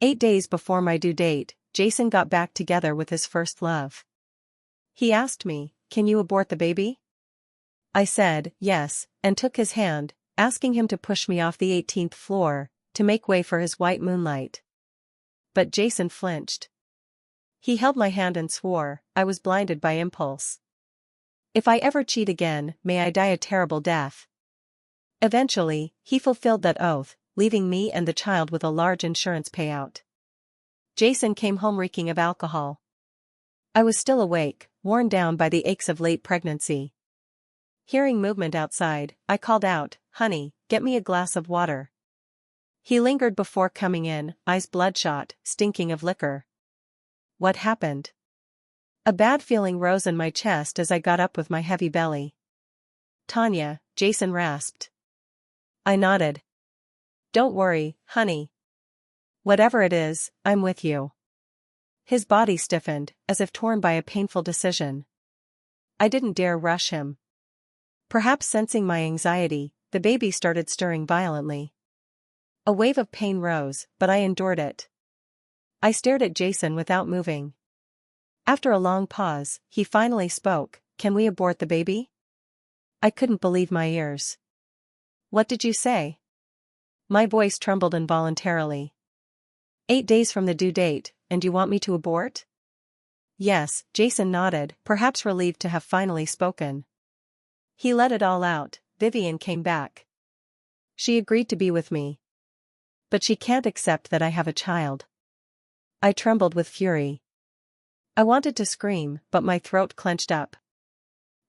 8 days before my due date, Jason got back together with his first love. He asked me, "Can you abort the baby?" I said, yes, and took his hand, asking him to push me off the 18th floor, to make way for his white moonlight. But Jason flinched. He held my hand and swore, I was blinded by impulse. If I ever cheat again, may I die a terrible death. Eventually, he fulfilled that oath, leaving me and the child with a large insurance payout. Jason came home reeking of alcohol. I was still awake, worn down by the aches of late pregnancy. Hearing movement outside, I called out, "Honey, get me a glass of water." He lingered before coming in, eyes bloodshot, stinking of liquor. What happened? A bad feeling rose in my chest as I got up with my heavy belly. "Tanya," Jason rasped. I nodded. "Don't worry, honey. Whatever it is, I'm with you." His body stiffened, as if torn by a painful decision. I didn't dare rush him. Perhaps sensing my anxiety, the baby started stirring violently. A wave of pain rose, but I endured it. I stared at Jason without moving. After a long pause, he finally spoke, "Can we abort the baby?" I couldn't believe my ears. "What did you say?" My voice trembled involuntarily. 8 days from the due date, and you want me to abort? Yes, Jason nodded, perhaps relieved to have finally spoken. He let it all out. Vivian came back. She agreed to be with me. But she can't accept that I have a child. I trembled with fury. I wanted to scream, but my throat clenched up.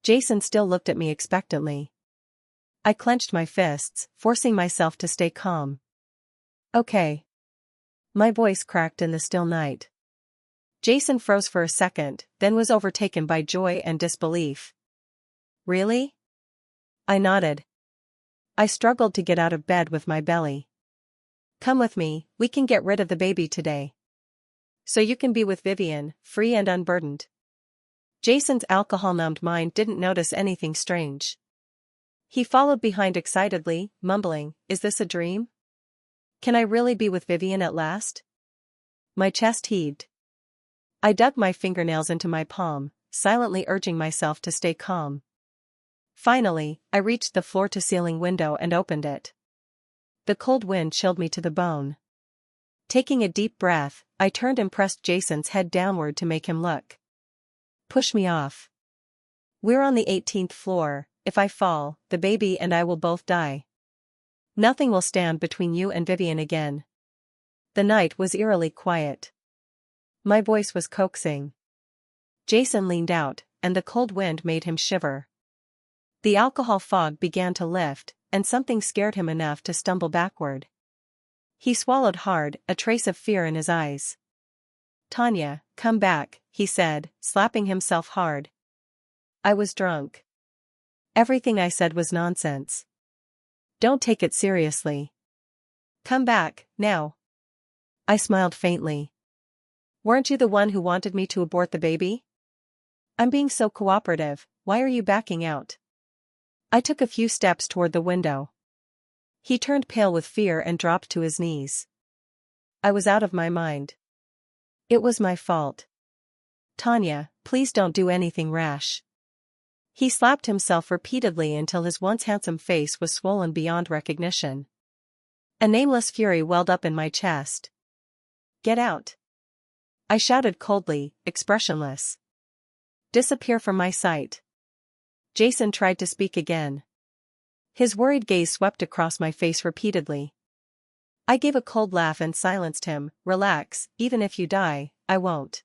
Jason still looked at me expectantly. I clenched my fists, forcing myself to stay calm. "Okay." My voice cracked in the still night. Jason froze for a second, then was overtaken by joy and disbelief. "Really?" I nodded. I struggled to get out of bed with my belly. "Come with me, we can get rid of the baby today. So you can be with Vivian, free and unburdened." Jason's alcohol-numbed mind didn't notice anything strange. He followed behind excitedly, mumbling, "Is this a dream? Can I really be with Vivian at last?" My chest heaved. I dug my fingernails into my palm, silently urging myself to stay calm. Finally, I reached the floor-to-ceiling window and opened it. The cold wind chilled me to the bone. Taking a deep breath, I turned and pressed Jason's head downward to make him look. "Push me off. We're on the 18th floor, if I fall, the baby and I will both die. Nothing will stand between you and Vivian again." The night was eerily quiet. My voice was coaxing. Jason leaned out, and the cold wind made him shiver. The alcohol fog began to lift, and something scared him enough to stumble backward. He swallowed hard, a trace of fear in his eyes. "Tanya, come back," he said, slapping himself hard. I was drunk. Everything I said was nonsense. Don't take it seriously. "Come back, now." I smiled faintly. "Weren't you the one who wanted me to abort the baby? I'm being so cooperative, why are you backing out?" I took a few steps toward the window. He turned pale with fear and dropped to his knees. I was out of my mind. It was my fault. "Tanya, please don't do anything rash." He slapped himself repeatedly until his once handsome face was swollen beyond recognition. A nameless fury welled up in my chest. "Get out!" I shouted coldly, expressionless. "Disappear from my sight." Jason tried to speak again. His worried gaze swept across my face repeatedly. I gave a cold laugh and silenced him. "Relax, even if you die, I won't."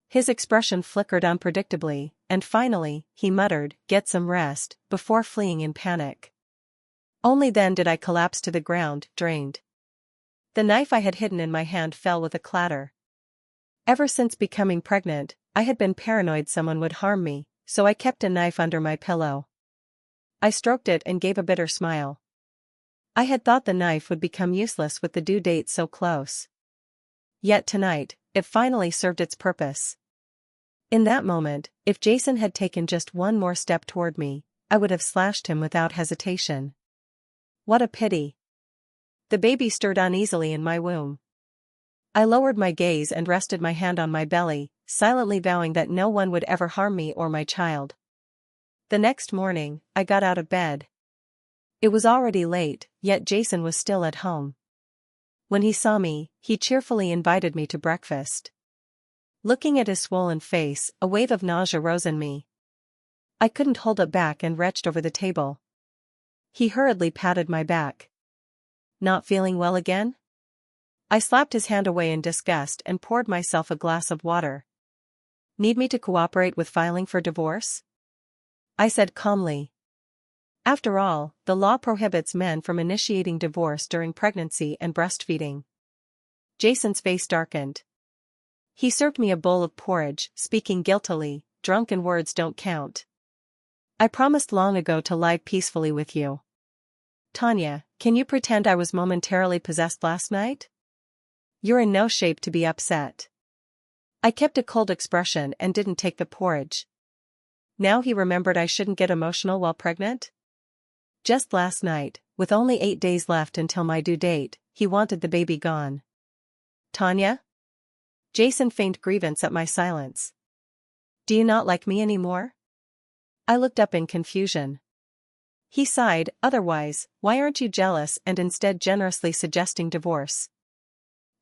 His expression flickered unpredictably, and finally, he muttered, "Get some rest," before fleeing in panic. Only then did I collapse to the ground, drained. The knife I had hidden in my hand fell with a clatter. Ever since becoming pregnant, I had been paranoid someone would harm me, so I kept a knife under my pillow. I stroked it and gave a bitter smile. I had thought the knife would become useless with the due date so close. Yet tonight, it finally served its purpose. In that moment, if Jason had taken just one more step toward me, I would have slashed him without hesitation. What a pity. The baby stirred uneasily in my womb. I lowered my gaze and rested my hand on my belly, silently vowing that no one would ever harm me or my child. The next morning, I got out of bed. It was already late, yet Jason was still at home. When he saw me, he cheerfully invited me to breakfast. Looking at his swollen face, a wave of nausea rose in me. I couldn't hold it back and reached over the table. He hurriedly patted my back. "Not feeling well again?" I slapped his hand away in disgust and poured myself a glass of water. "Need me to cooperate with filing for divorce?" I said calmly. After all, the law prohibits men from initiating divorce during pregnancy and breastfeeding. Jason's face darkened. He served me a bowl of porridge, speaking guiltily, "Drunken words don't count. I promised long ago to lie peacefully with you. Tanya, can you pretend I was momentarily possessed last night? You're in no shape to be upset." I kept a cold expression and didn't take the porridge. Now he remembered I shouldn't get emotional while pregnant? Just last night, with only 8 days left until my due date, he wanted the baby gone. "Tanya?" Jason feigned grievance at my silence. "Do you not like me anymore?" I looked up in confusion. He sighed, "Otherwise, why aren't you jealous and instead generously suggesting divorce?"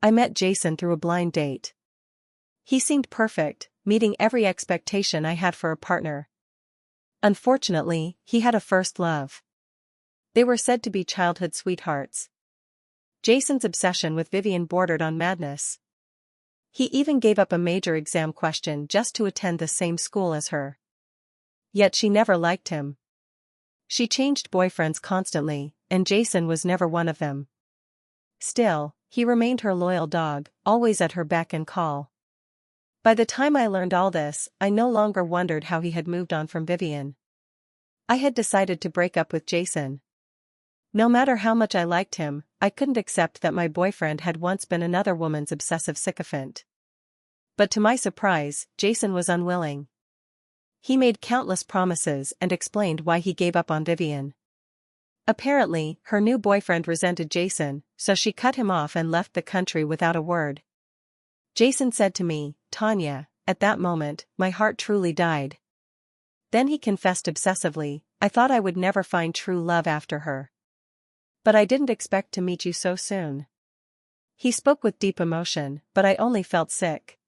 I met Jason through a blind date. He seemed perfect, meeting every expectation I had for a partner. Unfortunately, he had a first love. They were said to be childhood sweethearts. Jason's obsession with Vivian bordered on madness. He even gave up a major exam question just to attend the same school as her. Yet she never liked him. She changed boyfriends constantly, and Jason was never one of them. Still, he remained her loyal dog, always at her beck and call. By the time I learned all this, I no longer wondered how he had moved on from Vivian. I had decided to break up with Jason. No matter how much I liked him, I couldn't accept that my boyfriend had once been another woman's obsessive sycophant. But to my surprise, Jason was unwilling. He made countless promises and explained why he gave up on Vivian. Apparently, her new boyfriend resented Jason, so she cut him off and left the country without a word. Jason said to me, "Tanya," at that moment, my heart truly died. Then he confessed obsessively, "I thought I would never find true love after her. But I didn't expect to meet you so soon." He spoke with deep emotion, but I only felt sick.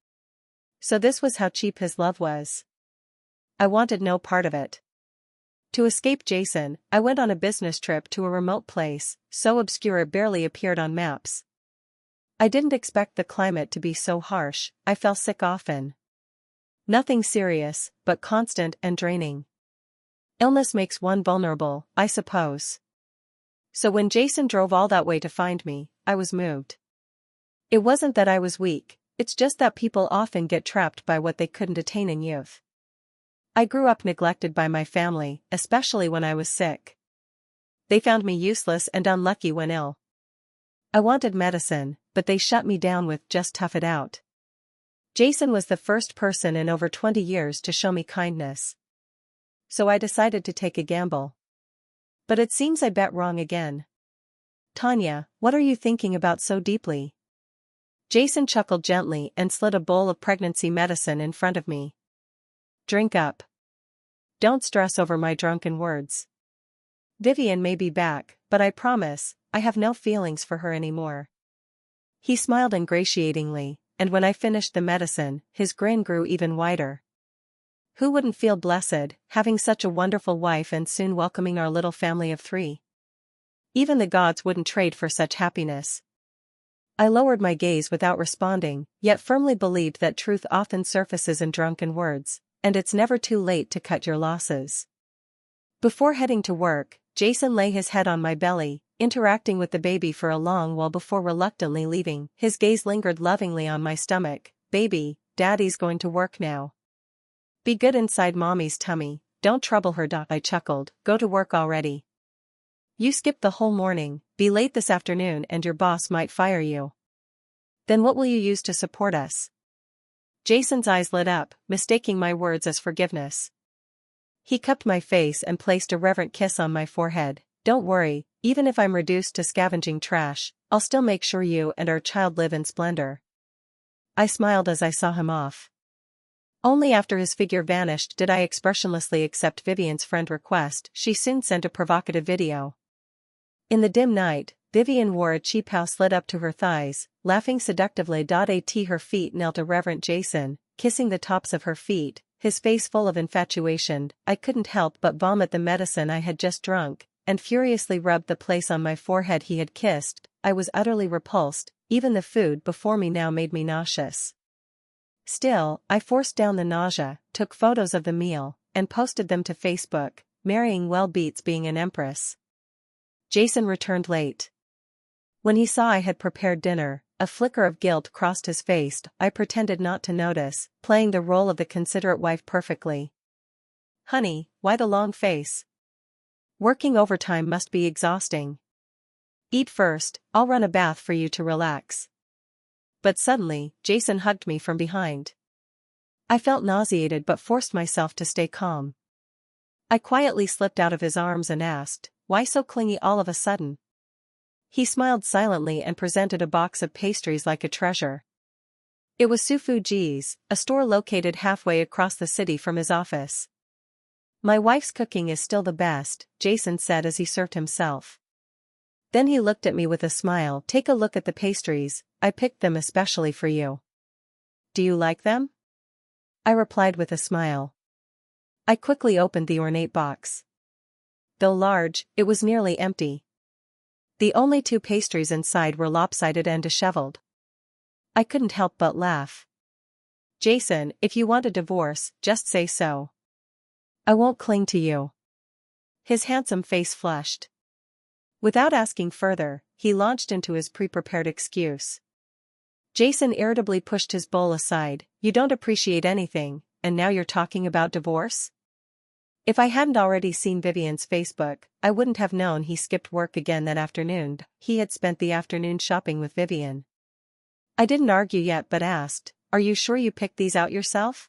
So this was how cheap his love was. I wanted no part of it. To escape Jason, I went on a business trip to a remote place, so obscure it barely appeared on maps. I didn't expect the climate to be so harsh. I fell sick often. Nothing serious, but constant and draining. Illness makes one vulnerable, I suppose. So when Jason drove all that way to find me, I was moved. It wasn't that I was weak, it's just that people often get trapped by what they couldn't attain in youth. I grew up neglected by my family, especially when I was sick. They found me useless and unlucky when ill. I wanted medicine, but they shut me down with "just tough it out." Jason was the first person in over 20 years to show me kindness. So I decided to take a gamble. But it seems I bet wrong again. "Tanya, what are you thinking about so deeply?" Jason chuckled gently and slid a bowl of pregnancy medicine in front of me. "Drink up. Don't stress over my drunken words. Vivian may be back, but I promise, I have no feelings for her anymore." He smiled ingratiatingly, and when I finished the medicine, his grin grew even wider. Who wouldn't feel blessed, having such a wonderful wife and soon welcoming our little family of 3? Even the gods wouldn't trade for such happiness. I lowered my gaze without responding, yet firmly believed that truth often surfaces in drunken words, and it's never too late to cut your losses. Before heading to work, Jason lay his head on my belly, interacting with the baby for a long while before reluctantly leaving. His gaze lingered lovingly on my stomach. "Baby, Daddy's going to work now. Be good inside Mommy's tummy, don't trouble her." I chuckled, "Go to work already. You skipped the whole morning, be late this afternoon and your boss might fire you. Then what will you use to support us?" Jason's eyes lit up, mistaking my words as forgiveness. He cupped my face and placed a reverent kiss on my forehead. "Don't worry, even if I'm reduced to scavenging trash, I'll still make sure you and our child live in splendor." I smiled as I saw him off. Only after his figure vanished did I expressionlessly accept Vivian's friend request. She soon sent a provocative video. In the dim night, Vivian wore a cheap house lit up to her thighs, laughing seductively. At her feet knelt a reverent Jason, kissing the tops of her feet, his face full of infatuation. I couldn't help but vomit the medicine I had just drunk, and furiously rubbed the place on my forehead he had kissed. I was utterly repulsed, even the food before me now made me nauseous. Still, I forced down the nausea, took photos of the meal, and posted them to Facebook, marrying well beats being an empress. Jason returned late. When he saw I had prepared dinner, a flicker of guilt crossed his face. I pretended not to notice, playing the role of the considerate wife perfectly. Honey, why the long face? Working overtime must be exhausting. Eat first, I'll run a bath for you to relax. But suddenly, Jason hugged me from behind. I felt nauseated but forced myself to stay calm. I quietly slipped out of his arms and asked, "Why so clingy all of a sudden?" He smiled silently and presented a box of pastries like a treasure. It was Sufu Ji's, a store located halfway across the city from his office. "My wife's cooking is still the best," Jason said as he served himself. Then he looked at me with a smile. "Take a look at the pastries, I picked them especially for you. Do you like them?" I replied with a smile. I quickly opened the ornate box. Though large, it was nearly empty. The only two pastries inside were lopsided and disheveled. I couldn't help but laugh. "Jason, if you want a divorce, just say so. I won't cling to you." His handsome face flushed. Without asking further, he launched into his pre-prepared excuse. Jason irritably pushed his bowl aside. "You don't appreciate anything, and now you're talking about divorce?" If I hadn't already seen Vivian's Facebook, I wouldn't have known he skipped work again that afternoon. He had spent the afternoon shopping with Vivian. I didn't argue yet but asked, "Are you sure you picked these out yourself?"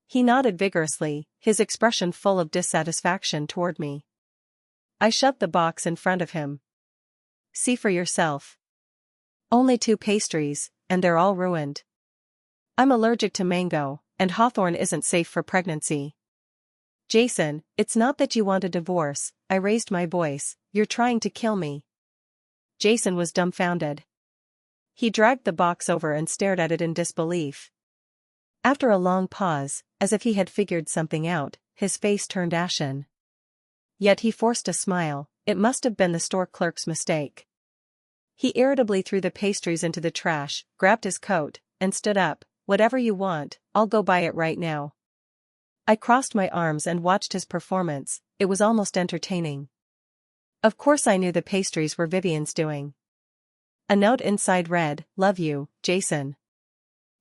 He nodded vigorously, his expression full of dissatisfaction toward me. I shoved the box in front of him. "See for yourself. Only two pastries, and they're all ruined. I'm allergic to mango, and hawthorn isn't safe for pregnancy." "Jason, it's not that you want a divorce," I raised my voice, "you're trying to kill me." Jason was dumbfounded. He dragged the box over and stared at it in disbelief. After a long pause, as if he had figured something out, his face turned ashen. Yet he forced a smile. It must have been the store clerk's mistake. He irritably threw the pastries into the trash, grabbed his coat, and stood up. "Whatever you want, I'll go buy it right now." I crossed my arms and watched his performance. It was almost entertaining. Of course I knew the pastries were Vivian's doing. A note inside read, "Love you, Jason."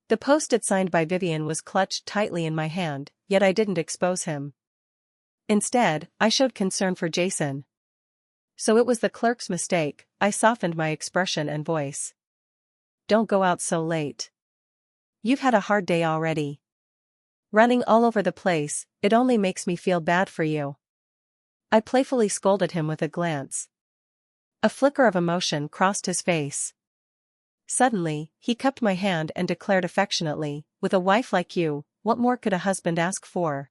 The post-it signed by Vivian was clutched tightly in my hand, yet I didn't expose him. Instead, I showed concern for Jason. "So it was the clerk's mistake." I softened my expression and voice. "Don't go out so late. You've had a hard day already. Running all over the place, it only makes me feel bad for you." I playfully scolded him with a glance. A flicker of emotion crossed his face. Suddenly, he cupped my hand and declared affectionately, "With a wife like you, what more could a husband ask for?"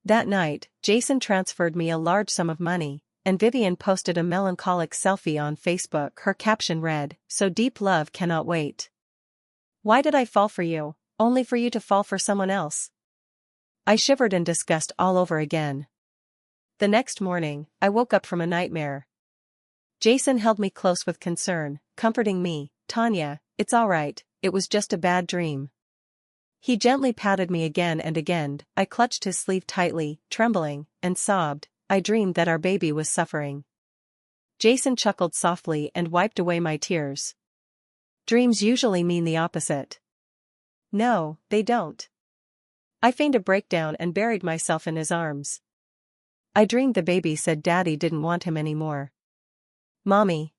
That night, Jason transferred me a large sum of money, and Vivian posted a melancholic selfie on Facebook. Her caption read, "So deep love cannot wait. Why did I fall for you, only for you to fall for someone else?" I shivered in disgust all over again. The next morning, I woke up from a nightmare. Jason held me close with concern, comforting me. "Tanya, it's all right, it was just a bad dream." He gently patted me again and again. I clutched his sleeve tightly, trembling, and sobbed, "I dreamed that our baby was suffering." Jason chuckled softly and wiped away my tears. "Dreams usually mean the opposite." "No, they don't." I feigned a breakdown and buried myself in his arms. "I dreamed the baby said Daddy didn't want him anymore." "Mommy."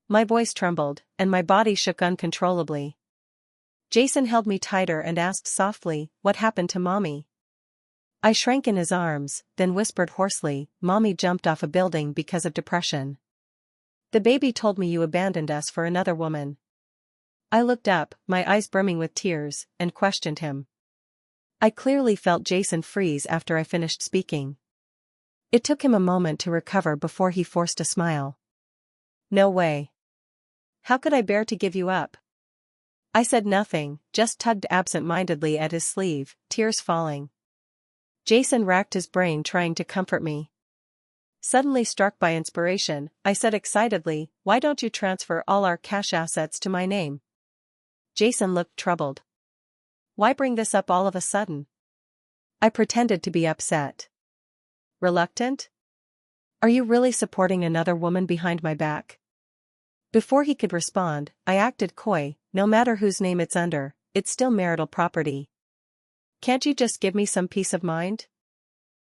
My voice trembled, and my body shook uncontrollably. Jason held me tighter and asked softly, "What happened to Mommy?" I shrank in his arms, then whispered hoarsely, "Mommy jumped off a building because of depression. The baby told me you abandoned us for another woman." I looked up, my eyes brimming with tears, and questioned him. I clearly felt Jason freeze after I finished speaking. It took him a moment to recover before he forced a smile. No way. How could I bear to give you up? I said nothing, just tugged absent-mindedly at his sleeve, tears falling. Jason racked his brain trying to comfort me. Suddenly struck by inspiration, I said excitedly, "Why don't you transfer all our cash assets to my name?" Jason looked troubled. "Why bring this up all of a sudden?" I pretended to be upset. "Reluctant? Are you really supporting another woman behind my back?" Before he could respond, I acted coy. "No matter whose name it's under, it's still marital property. Can't you just give me some peace of mind?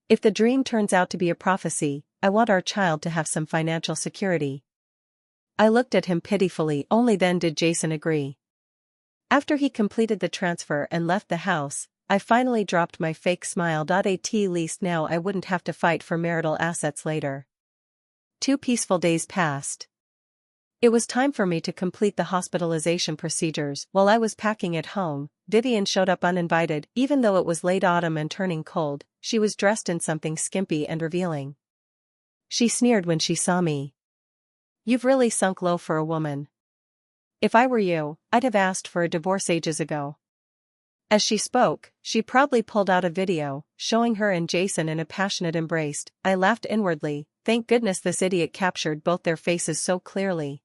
If the dream turns out to be a prophecy, I want our child to have some financial security." I looked at him pitifully, only then did Jason agree. After he completed the transfer and left the house, I finally dropped my fake smile. At least now I wouldn't have to fight for marital assets later. 2 peaceful days passed. It was time for me to complete the hospitalization procedures. While I was packing at home, Vivian showed up uninvited. Even though it was late autumn and turning cold, she was dressed in something skimpy and revealing. She sneered when she saw me. "You've really sunk low for a woman. If I were you, I'd have asked for a divorce ages ago." As she spoke, she proudly pulled out a video, showing her and Jason in a passionate embrace. I laughed inwardly, thank goodness this idiot captured both their faces so clearly.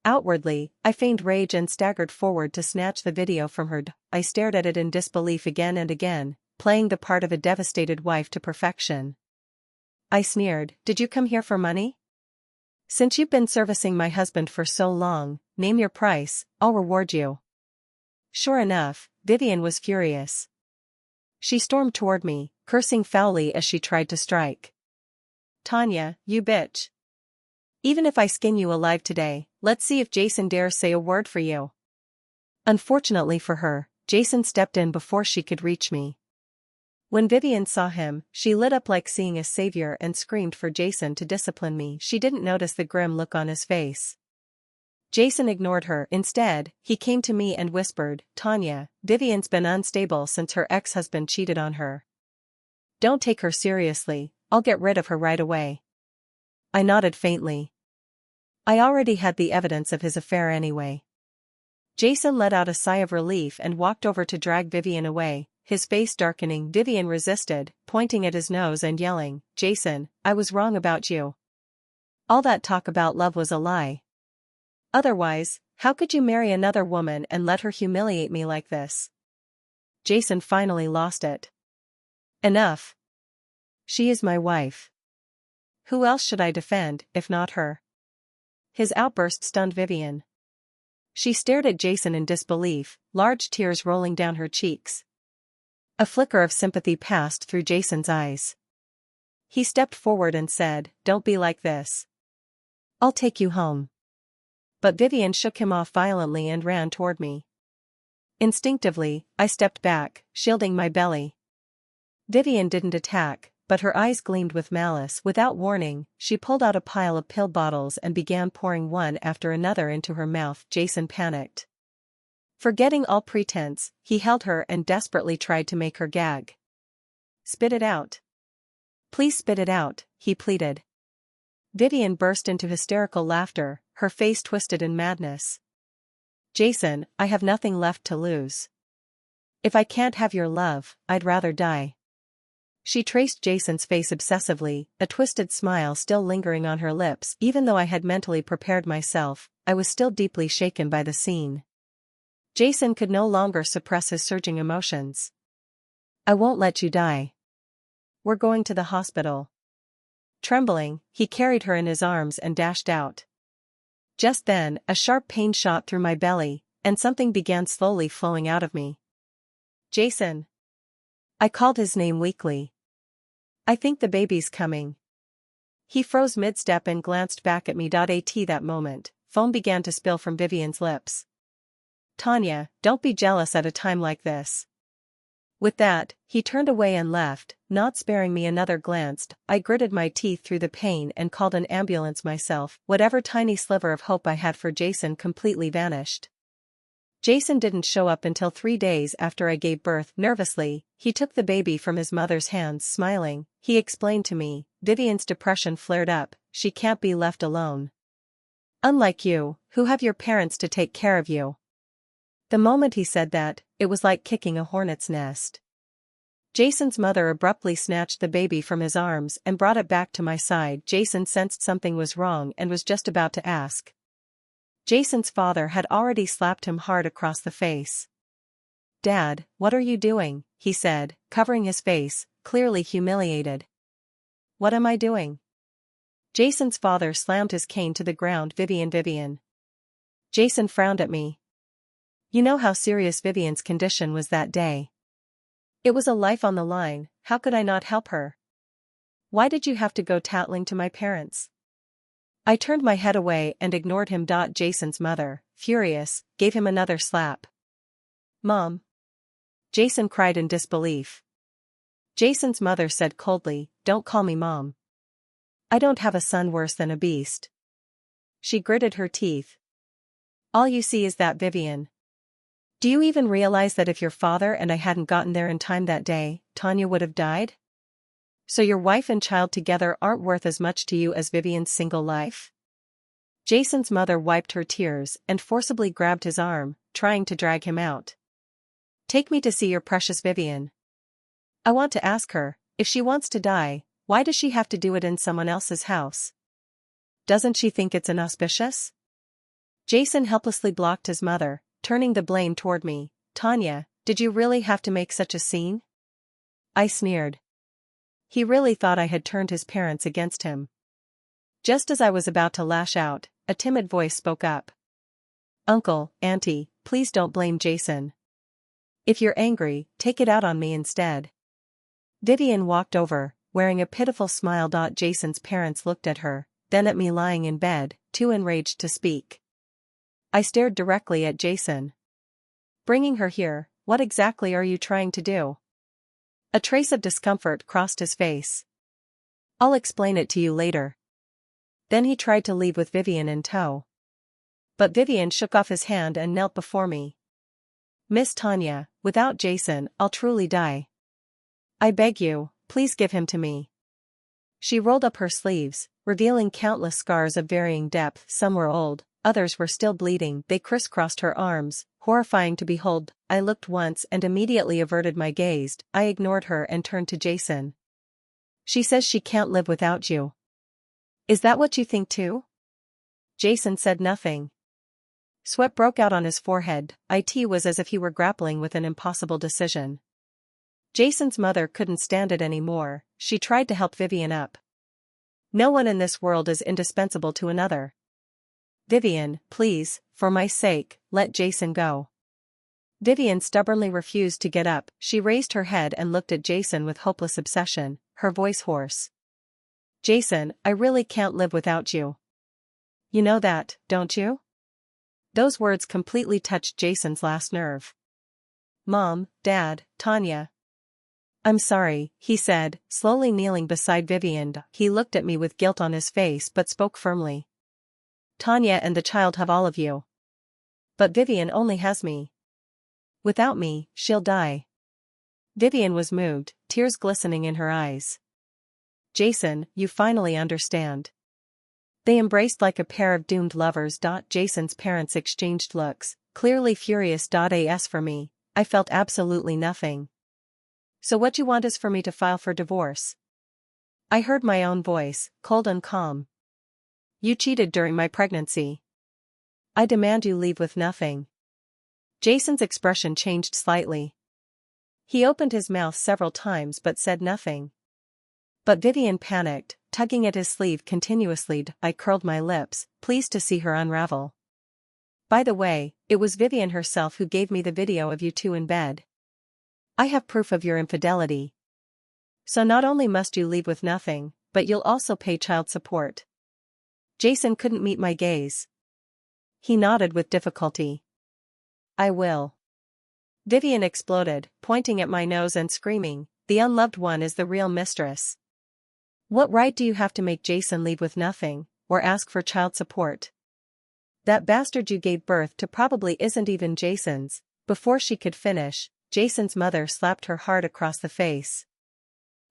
Outwardly, I feigned rage and staggered forward to snatch the video from her. I stared at it in disbelief again and again, playing the part of a devastated wife to perfection. I sneered, "Did you come here for money? Since you've been servicing my husband for so long, name your price, I'll reward you." Sure enough, Vivian was furious. She stormed toward me, cursing foully as she tried to strike. "Tanya, you bitch. Even if I skin you alive today, let's see if Jason dares say a word for you." Unfortunately for her, Jason stepped in before she could reach me. When Vivian saw him, she lit up like seeing a savior and screamed for Jason to discipline me. She didn't notice the grim look on his face. Jason ignored her. Instead, he came to me and whispered, "Tanya, Vivian's been unstable since her ex-husband cheated on her. Don't take her seriously, I'll get rid of her right away." I nodded faintly. I already had the evidence of his affair anyway. Jason let out a sigh of relief and walked over to drag Vivian away, his face darkening. Vivian resisted, pointing at his nose and yelling, "Jason, I was wrong about you. All that talk about love was a lie. Otherwise, how could you marry another woman and let her humiliate me like this?" Jason finally lost it. "Enough. She is my wife. Who else should I defend, if not her?" His outburst stunned Vivian. She stared at Jason in disbelief, large tears rolling down her cheeks. A flicker of sympathy passed through Jason's eyes. He stepped forward and said, "Don't be like this. I'll take you home." But Vivian shook him off violently and ran toward me. Instinctively, I stepped back, shielding my belly. Vivian didn't attack, but her eyes gleamed with malice. Without warning, she pulled out a pile of pill bottles and began pouring one after another into her mouth. Jason panicked. Forgetting all pretense, he held her and desperately tried to make her gag. "Spit it out. Please spit it out," he pleaded. Vivian burst into hysterical laughter, her face twisted in madness. "Jason, I have nothing left to lose. If I can't have your love, I'd rather die." She traced Jason's face obsessively, a twisted smile still lingering on her lips. Even though I had mentally prepared myself, I was still deeply shaken by the scene. Jason could no longer suppress his surging emotions. "I won't let you die. We're going to the hospital." Trembling, he carried her in his arms and dashed out. Just then, a sharp pain shot through my belly, and something began slowly flowing out of me. "Jason." I called his name weakly. "I think the baby's coming." He froze mid-step and glanced back at me. At that moment, foam began to spill from Vivian's lips. "Tanya, don't be jealous at a time like this." With that, he turned away and left, not sparing me another glance. I gritted my teeth through the pain and called an ambulance myself. Whatever tiny sliver of hope I had for Jason completely vanished. Jason didn't show up until 3 days after I gave birth. Nervously, he took the baby from his mother's hands. Smiling, he explained to me, Vivian's depression flared up, she can't be left alone. Unlike you, who have your parents to take care of you. The moment he said that, it was like kicking a hornet's nest. Jason's mother abruptly snatched the baby from his arms and brought it back to my side. Jason sensed something was wrong and was just about to ask. Jason's father had already slapped him hard across the face. Dad, what are you doing? He said, covering his face, clearly humiliated. What am I doing? Jason's father slammed his cane to the ground. Vivian. Jason frowned at me. You know how serious Vivian's condition was that day. It was a life on the line, how could I not help her? Why did you have to go tattling to my parents? I turned my head away and ignored him. Jason's mother, furious, gave him another slap. Mom! Jason cried in disbelief. Jason's mother said coldly, don't call me Mom. I don't have a son worse than a beast. She gritted her teeth. All you see is that, Vivian. Do you even realize that if your father and I hadn't gotten there in time that day, Tanya would have died? So your wife and child together aren't worth as much to you as Vivian's single life? Jason's mother wiped her tears and forcibly grabbed his arm, trying to drag him out. Take me to see your precious Vivian. I want to ask her, if she wants to die, why does she have to do it in someone else's house? Doesn't she think it's inauspicious? Jason helplessly blocked his mother, turning the blame toward me. Tanya, did you really have to make such a scene? I sneered. He really thought I had turned his parents against him. Just as I was about to lash out, a timid voice spoke up. Uncle, Auntie, please don't blame Jason. If you're angry, take it out on me instead. Vivian walked over, wearing a pitiful smile. Jason's parents looked at her, then at me lying in bed, too enraged to speak. I stared directly at Jason. Bringing her here, what exactly are you trying to do? A trace of discomfort crossed his face. I'll explain it to you later. Then he tried to leave with Vivian in tow. But Vivian shook off his hand and knelt before me. Miss Tanya, without Jason, I'll truly die. I beg you, please give him to me. She rolled up her sleeves, revealing countless scars of varying depth. Some were old, others were still bleeding. They crisscrossed her arms, horrifying to behold. I looked once and immediately averted my gaze. I ignored her and turned to Jason. She says she can't live without you. Is that what you think too? Jason said nothing. Sweat broke out on his forehead. It was as if he were grappling with an impossible decision. Jason's mother couldn't stand it anymore. She tried to help Vivian up. No one in this world is indispensable to another. Vivian, please, for my sake, let Jason go. Vivian stubbornly refused to get up. She raised her head and looked at Jason with hopeless obsession, her voice hoarse. Jason, I really can't live without you. You know that, don't you? Those words completely touched Jason's last nerve. Mom, Dad, Tanya. I'm sorry, he said, slowly kneeling beside Vivian. He looked at me with guilt on his face but spoke firmly. Tanya and the child have all of you. But Vivian only has me. Without me, she'll die. Vivian was moved, tears glistening in her eyes. Jason, you finally understand. They embraced like a pair of doomed lovers. Jason's parents exchanged looks, clearly furious. As for me, I felt absolutely nothing. So what you want is for me to file for divorce? I heard my own voice, cold and calm. You cheated during my pregnancy. I demand you leave with nothing. Jason's expression changed slightly. He opened his mouth several times but said nothing. But Vivian panicked, tugging at his sleeve continuously. I curled my lips, pleased to see her unravel. By the way, it was Vivian herself who gave me the video of you two in bed. I have proof of your infidelity. So not only must you leave with nothing, but you'll also pay child support. Jason couldn't meet my gaze. He nodded with difficulty. I will. Vivian exploded, pointing at my nose and screaming, the unloved one is the real mistress. What right do you have to make Jason leave with nothing, or ask for child support? That bastard you gave birth to probably isn't even Jason's." Before she could finish, Jason's mother slapped her hard across the face.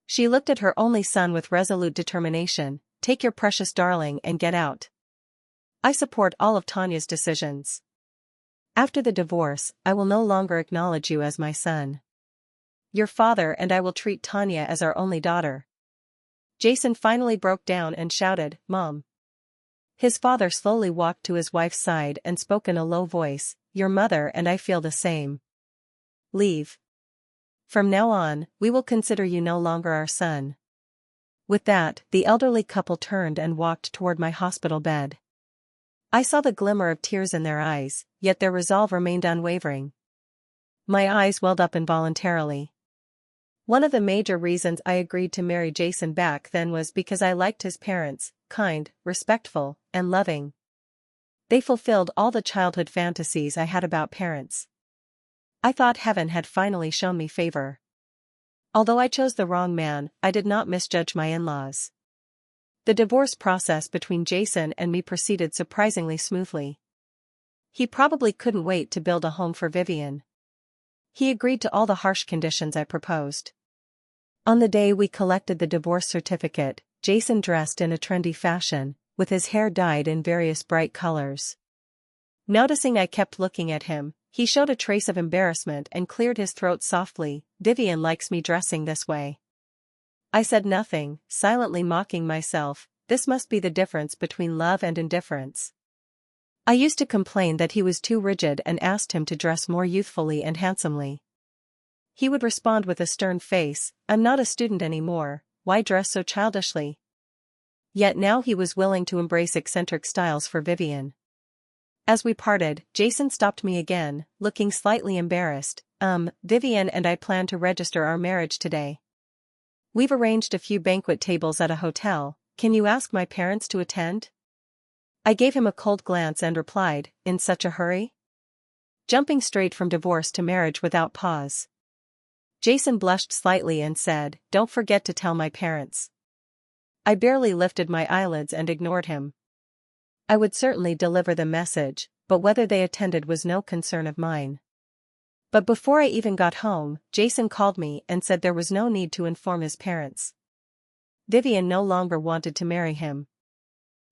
She looked at her only son with resolute determination. "Take your precious darling and get out. I support all of Tanya's decisions. After the divorce, I will no longer acknowledge you as my son. Your father and I will treat Tanya as our only daughter." Jason finally broke down and shouted, "Mom." His father slowly walked to his wife's side and spoke in a low voice, "Your mother and I feel the same. Leave. From now on, we will consider you no longer our son." With that, the elderly couple turned and walked toward my hospital bed. I saw the glimmer of tears in their eyes, yet their resolve remained unwavering. My eyes welled up involuntarily. One of the major reasons I agreed to marry Jason back then was because I liked his parents, kind, respectful, and loving. They fulfilled all the childhood fantasies I had about parents. I thought heaven had finally shown me favor. Although I chose the wrong man, I did not misjudge my in-laws. The divorce process between Jason and me proceeded surprisingly smoothly. He probably couldn't wait to build a home for Vivian. He agreed to all the harsh conditions I proposed. On the day we collected the divorce certificate, Jason dressed in a trendy fashion, with his hair dyed in various bright colors. Noticing I kept looking at him, he showed a trace of embarrassment and cleared his throat softly. "Vivian likes me dressing this way." I said nothing, silently mocking myself. This must be the difference between love and indifference. I used to complain that he was too rigid and asked him to dress more youthfully and handsomely. He would respond with a stern face, "I'm not a student anymore, why dress so childishly?" Yet now he was willing to embrace eccentric styles for Vivian. As we parted, Jason stopped me again, looking slightly embarrassed. Vivian and I plan to register our marriage today. We've arranged a few banquet tables at a hotel. Can you ask my parents to attend?" I gave him a cold glance and replied, "In such a hurry? Jumping straight from divorce to marriage without pause." Jason blushed slightly and said, "Don't forget to tell my parents." I barely lifted my eyelids and ignored him. I would certainly deliver the message, but whether they attended was no concern of mine. But before I even got home, Jason called me and said there was no need to inform his parents. Vivian no longer wanted to marry him.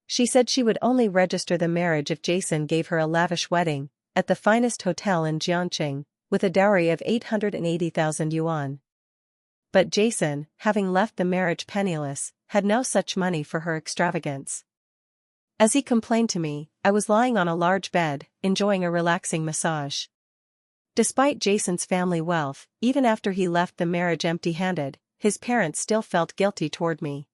She said she would only register the marriage if Jason gave her a lavish wedding, at the finest hotel in Jiangqing, with a dowry of 880,000 yuan. But Jason, having left the marriage penniless, had no such money for her extravagance. As he complained to me, I was lying on a large bed, enjoying a relaxing massage. Despite Jason's family wealth, even after he left the marriage empty-handed, his parents still felt guilty toward me.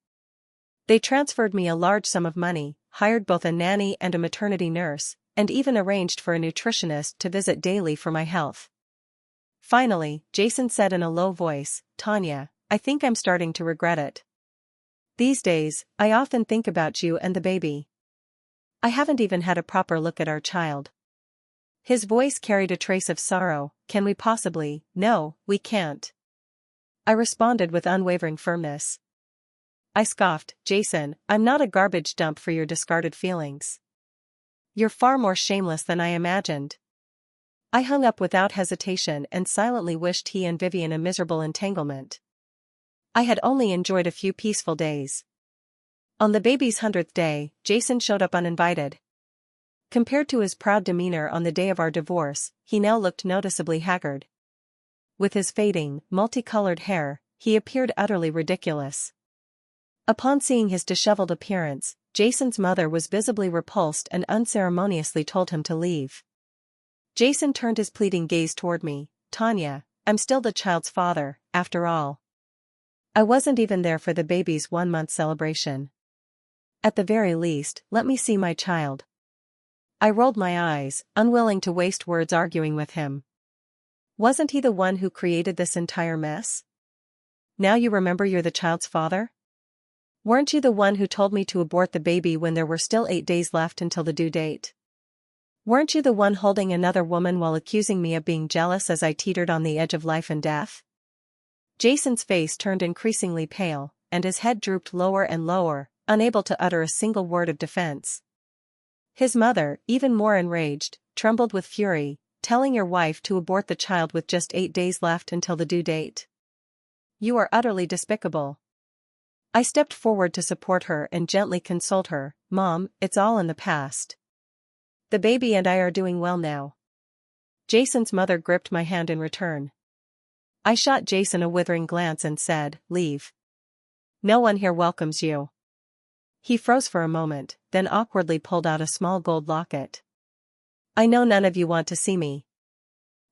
They transferred me a large sum of money, hired both a nanny and a maternity nurse, and even arranged for a nutritionist to visit daily for my health. Finally, Jason said in a low voice, "Tanya, I think I'm starting to regret it. These days, I often think about you and the baby. I haven't even had a proper look at our child." His voice carried a trace of sorrow. "Can we possibly?" "No, we can't," I responded with unwavering firmness. I scoffed, "Jason, I'm not a garbage dump for your discarded feelings. You're far more shameless than I imagined." I hung up without hesitation and silently wished he and Vivian a miserable entanglement. I had only enjoyed a few peaceful days. On the baby's 100th day, Jason showed up uninvited. Compared to his proud demeanor on the day of our divorce, he now looked noticeably haggard. With his fading, multicolored hair, he appeared utterly ridiculous. Upon seeing his disheveled appearance, Jason's mother was visibly repulsed and unceremoniously told him to leave. Jason turned his pleading gaze toward me. "Tanya, I'm still the child's father, after all. I wasn't even there for the baby's 1-month celebration. At the very least, let me see my child." I rolled my eyes, unwilling to waste words arguing with him. Wasn't he the one who created this entire mess? Now you remember you're the child's father? Weren't you the one who told me to abort the baby when there were still 8 days left until the due date? Weren't you the one holding another woman while accusing me of being jealous as I teetered on the edge of life and death? Jason's face turned increasingly pale, and his head drooped lower and lower, unable to utter a single word of defense. His mother, even more enraged, trembled with fury, telling your wife to abort the child with just 8 days left until the due date. You are utterly despicable. I stepped forward to support her and gently consoled her. Mom, it's all in the past. The baby and I are doing well now. Jason's mother gripped my hand in return. I shot Jason a withering glance and said, leave. No one here welcomes you. He froze for a moment, then awkwardly pulled out a small gold locket. I know none of you want to see me.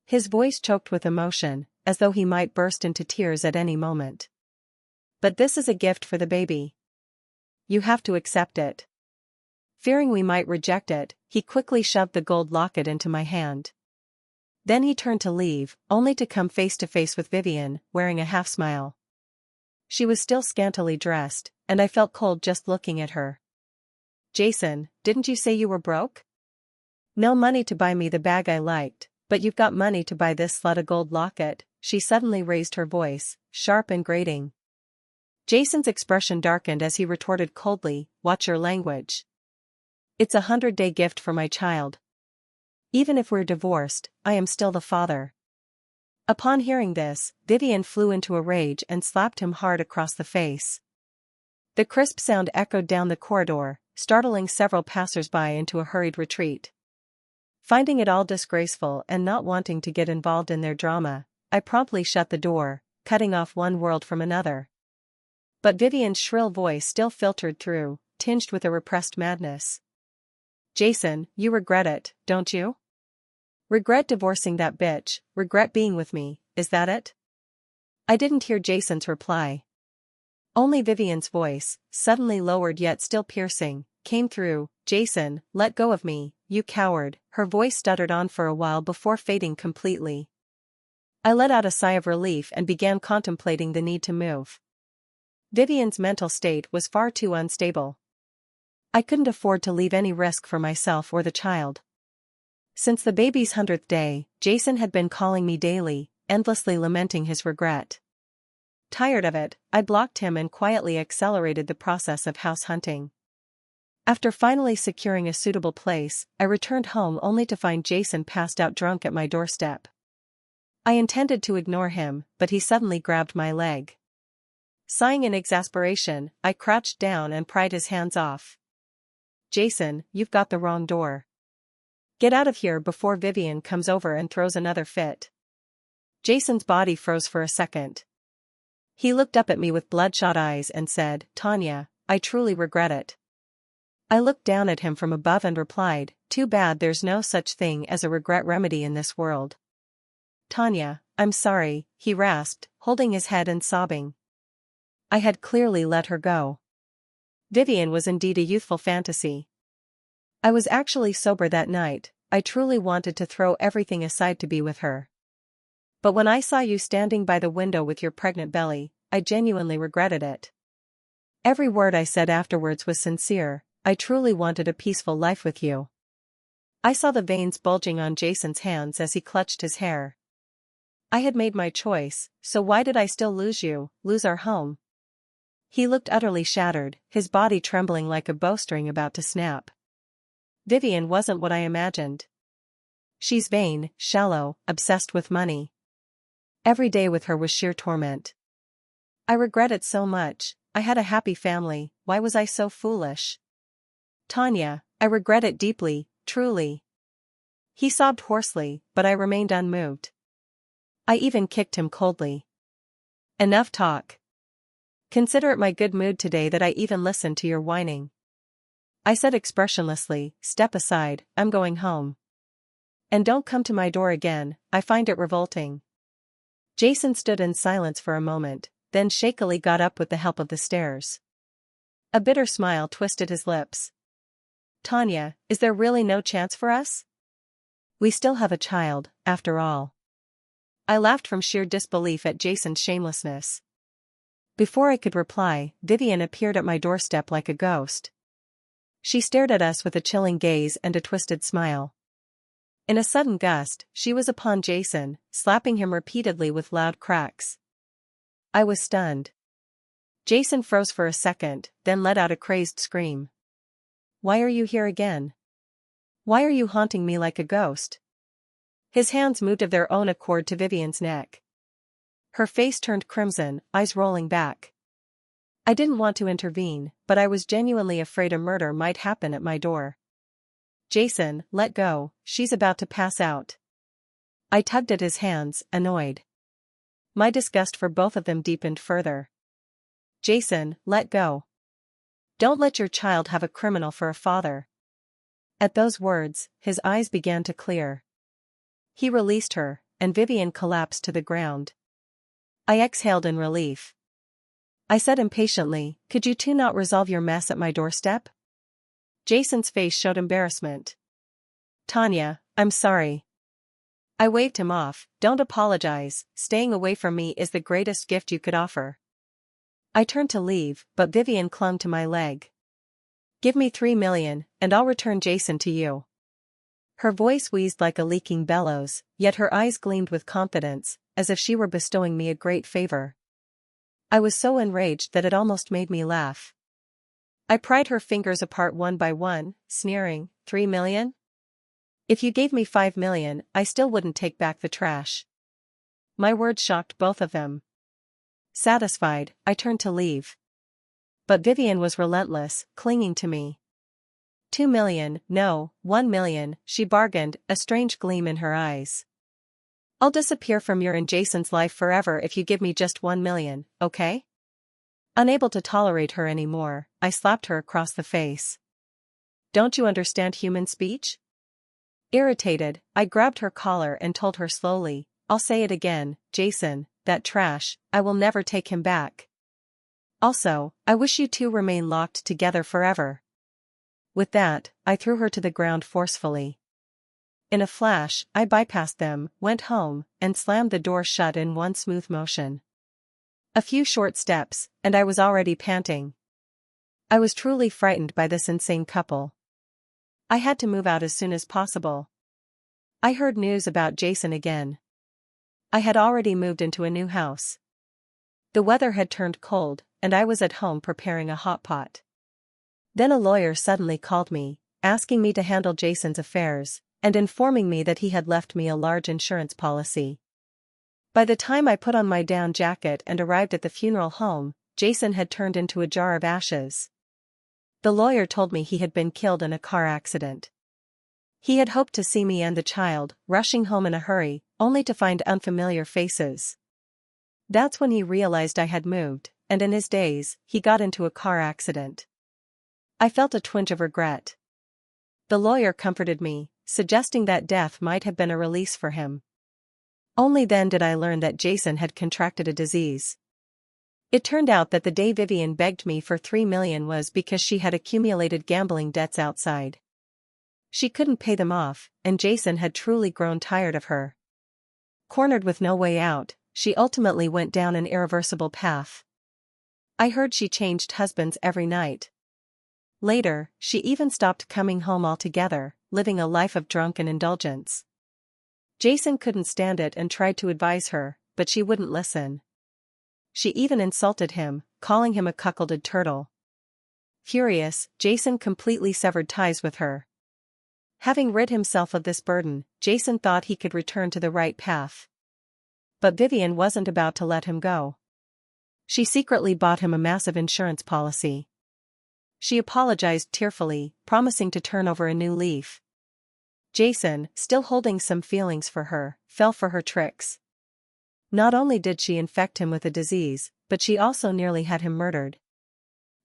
His voice choked with emotion, as though he might burst into tears at any moment. But this is a gift for the baby. You have to accept it. Fearing we might reject it, he quickly shoved the gold locket into my hand. Then he turned to leave, only to come face to face with Vivian, wearing a half-smile. She was still scantily dressed, and I felt cold just looking at her. Jason, didn't you say you were broke? No money to buy me the bag I liked, but you've got money to buy this slut a gold locket. She suddenly raised her voice, sharp and grating. Jason's expression darkened as he retorted coldly, watch your language. It's a 100-day gift for my child. Even if we're divorced, I am still the father. Upon hearing this, Vivian flew into a rage and slapped him hard across the face. The crisp sound echoed down the corridor, startling several passers-by into a hurried retreat. Finding it all disgraceful and not wanting to get involved in their drama, I promptly shut the door, cutting off one world from another. But Vivian's shrill voice still filtered through, tinged with a repressed madness. Jason, you regret it, don't you? Regret divorcing that bitch, regret being with me, is that it? I didn't hear Jason's reply. Only Vivian's voice, suddenly lowered yet still piercing, came through. Jason, let go of me, you coward. Her voice stuttered on for a while before fading completely. I let out a sigh of relief and began contemplating the need to move. Vivian's mental state was far too unstable. I couldn't afford to leave any risk for myself or the child. Since the baby's 100th day, Jason had been calling me daily, endlessly lamenting his regret. Tired of it, I blocked him and quietly accelerated the process of house hunting. After finally securing a suitable place, I returned home only to find Jason passed out drunk at my doorstep. I intended to ignore him, but he suddenly grabbed my leg. Sighing in exasperation, I crouched down and pried his hands off. Jason, you've got the wrong door. Get out of here before Vivian comes over and throws another fit. Jason's body froze for a second. He looked up at me with bloodshot eyes and said, Tanya, I truly regret it. I looked down at him from above and replied, too bad there's no such thing as a regret remedy in this world. Tanya, I'm sorry, he rasped, holding his head and sobbing. I had clearly let her go. Vivian was indeed a youthful fantasy. I was actually sober that night. I truly wanted to throw everything aside to be with her. But when I saw you standing by the window with your pregnant belly, I genuinely regretted it. Every word I said afterwards was sincere. I truly wanted a peaceful life with you. I saw the veins bulging on Jason's hands as he clutched his hair. I had made my choice, so why did I still lose you, lose our home? He looked utterly shattered, his body trembling like a bowstring about to snap. Vivian wasn't what I imagined. She's vain, shallow, obsessed with money. Every day with her was sheer torment. I regret it so much. I had a happy family, why was I so foolish? Tanya, I regret it deeply, truly. He sobbed hoarsely, but I remained unmoved. I even kicked him coldly. Enough talk. Consider it my good mood today that I even listened to your whining. I said expressionlessly, step aside, I'm going home. And don't come to my door again, I find it revolting. Jason stood in silence for a moment, then shakily got up with the help of the stairs. A bitter smile twisted his lips. Tanya, is there really no chance for us? We still have a child, after all. I laughed from sheer disbelief at Jason's shamelessness. Before I could reply, Vivian appeared at my doorstep like a ghost. She stared at us with a chilling gaze and a twisted smile. In a sudden gust, she was upon Jason, slapping him repeatedly with loud cracks. I was stunned. Jason froze for a second, then let out a crazed scream. Why are you here again? Why are you haunting me like a ghost? His hands moved of their own accord to Vivian's neck. Her face turned crimson, eyes rolling back. I didn't want to intervene, but I was genuinely afraid a murder might happen at my door. Jason, let go, she's about to pass out. I tugged at his hands, annoyed. My disgust for both of them deepened further. Jason, let go. Don't let your child have a criminal for a father. At those words, his eyes began to clear. He released her, and Vivian collapsed to the ground. I exhaled in relief. I said impatiently, could you two not resolve your mess at my doorstep? Jason's face showed embarrassment. Tanya, I'm sorry. I waved him off, don't apologize, staying away from me is the greatest gift you could offer. I turned to leave, but Vivian clung to my leg. Give me $3 million, and I'll return Jason to you. Her voice wheezed like a leaking bellows, yet her eyes gleamed with confidence, as if she were bestowing me a great favor. I was so enraged that it almost made me laugh. I pried her fingers apart one by one, sneering, $3 million? If you gave me $5 million, I still wouldn't take back the trash. My words shocked both of them. Satisfied, I turned to leave. But Vivian was relentless, clinging to me. $2 million, no, $1 million, she bargained, a strange gleam in her eyes. I'll disappear from your and Jason's life forever if you give me just $1 million, okay? Unable to tolerate her anymore, I slapped her across the face. Don't you understand human speech? Irritated, I grabbed her collar and told her slowly, I'll say it again, Jason, that trash, I will never take him back. Also, I wish you two remain locked together forever. With that, I threw her to the ground forcefully. In a flash, I bypassed them, went home, and slammed the door shut in one smooth motion. A few short steps, and I was already panting. I was truly frightened by this insane couple. I had to move out as soon as possible. I heard news about Jason again. I had already moved into a new house. The weather had turned cold, and I was at home preparing a hot pot. Then a lawyer suddenly called me, asking me to handle Jason's affairs, and informing me that he had left me a large insurance policy. By the time I put on my down jacket and arrived at the funeral home, Jason had turned into a jar of ashes. The lawyer told me he had been killed in a car accident. He had hoped to see me and the child, rushing home in a hurry, only to find unfamiliar faces. That's when he realized I had moved, and in his daze, he got into a car accident. I felt a twinge of regret. The lawyer comforted me, suggesting that death might have been a release for him. Only then did I learn that Jason had contracted a disease. It turned out that the day Vivian begged me for $3 million was because she had accumulated gambling debts outside. She couldn't pay them off, and Jason had truly grown tired of her. Cornered with no way out, she ultimately went down an irreversible path. I heard she changed husbands every night. Later, she even stopped coming home altogether, living a life of drunken indulgence. Jason couldn't stand it and tried to advise her, but she wouldn't listen. She even insulted him, calling him a cuckolded turtle. Furious, Jason completely severed ties with her. Having rid himself of this burden, Jason thought he could return to the right path. But Vivian wasn't about to let him go. She secretly bought him a massive insurance policy. She apologized tearfully, promising to turn over a new leaf. Jason, still holding some feelings for her, fell for her tricks. Not only did she infect him with a disease, but she also nearly had him murdered.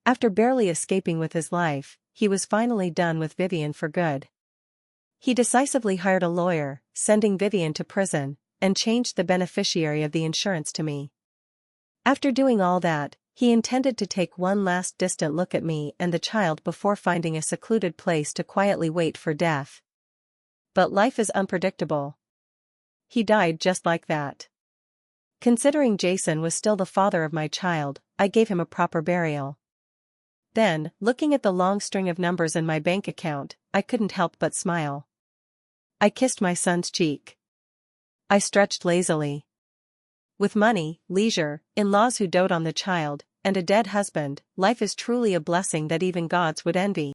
After barely escaping with his life, he was finally done with Vivian for good. He decisively hired a lawyer, sending Vivian to prison, and changed the beneficiary of the insurance to me. After doing all that, he intended to take one last distant look at me and the child before finding a secluded place to quietly wait for death. But life is unpredictable. He died just like that. Considering Jason was still the father of my child, I gave him a proper burial. Then, looking at the long string of numbers in my bank account, I couldn't help but smile. I kissed my son's cheek. I stretched lazily. With money, leisure, in-laws who dote on the child, and a dead husband, life is truly a blessing that even gods would envy.